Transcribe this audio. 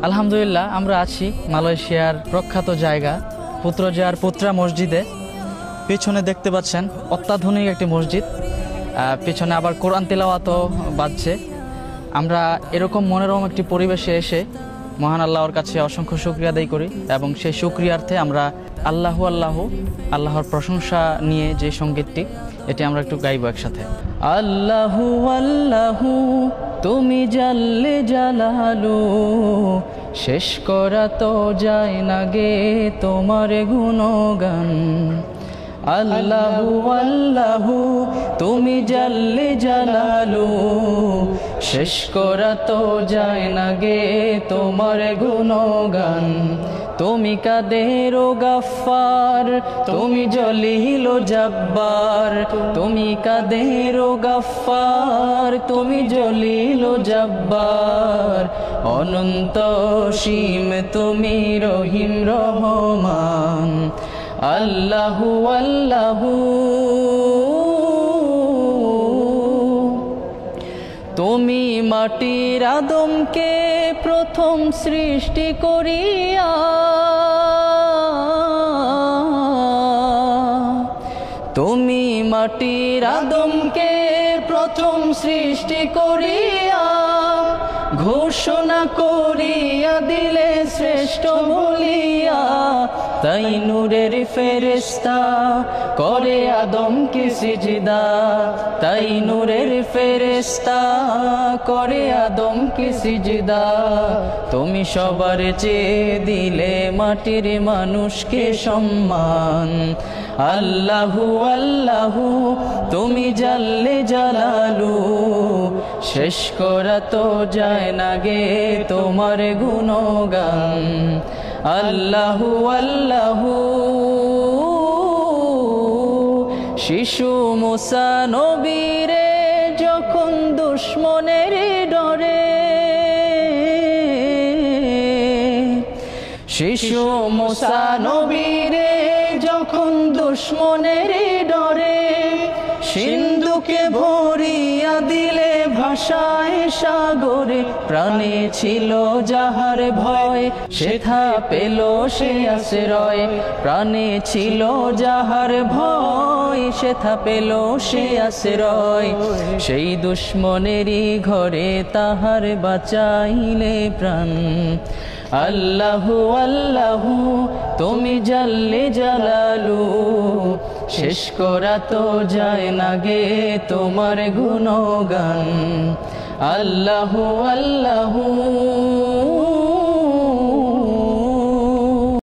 আলহামদুলিল্লাহ, আমরা আছি মালয়েশিয়ার প্রখ্যাত জায়গা পুত্রজায়ার পুত্রা মসজিদে। পিছনে দেখতে পাচ্ছেন অত্যাধুনিক একটি মসজিদ, পিছনে আবার কোরআন তিলাওয়াতও বাজছে। আমরা এরকম মনোরম একটি পরিবেশে এসে মহান আল্লাহর কাছে অসংখ্য শুকরিয়া আদায় করি এবং সেই শুকরিয়ার্থে আমরা আল্লাহু আল্লাহু আল্লাহর প্রশংসা নিয়ে যে সঙ্গীতটি, এটি আমরা একটু গাইব একসাথে। আল্লাহু আল্লাহু তুমি জাল্লে জালালু, শেষ করা তো যায় না গে তোমার গুণগান। আল্লাহু আল্লাহু তুমি জাল্লে জালালু, শেষ করা তো যায় না গে তোমার গুণগান। তুমি কাদের ও গাফফার, তুমি জলিল ও জব্বার। তুমি কাদের ও গাফফার, তুমি জলিল ও জব্বার। অনন্ত সীম তুমি রহিম রহমান। আল্লাহু আল্লাহু তুমি মাটির আদমকে প্রথম সৃষ্টি করিয়া, তুমি মাটির আদমকে প্রথম সৃষ্টি করিয়া, ঘোষণা করিয়া দিলে শ্রেষ্ঠ বলিয়া। তাই নূরের ফেরেশতা করে আদমকে সিজদা, তাই নূরের ফেরেশতা করে আদমকে সিজদা। তুমি সবার চেয়ে দিলে মাটির মানুষকে সম্মান। আল্লাহু আল্লাহু তুমি জাল্লে জালালু, শেষ করা তো যায় না গে তোমার গুণগান। আল্লাহু আল্লাহু শিশু মুসা নবীরে যখন দুশ্মনের ডরে, শিশু মুসা নবীরে যখন দুশ্মনের ডরে, সিন্ধুকে ভরিয়া দিলে ভাষায় সাগরে। প্রাণে ছিল যাহার ভয়, সেথা পেল সে আশ্রয়। প্রাণে ছিল যাহার ভয়, সেথা পেল সে আশ্রয়। সেই দুশ্মনেরই ঘরে তাহার বাঁচাইলে প্রাণ। আল্লাহু আল্লাহু তুমি জাল্লে জালালু, শেষ করা তো যায় না গে তোমার গুণগান। আল্লাহু আল্লাহু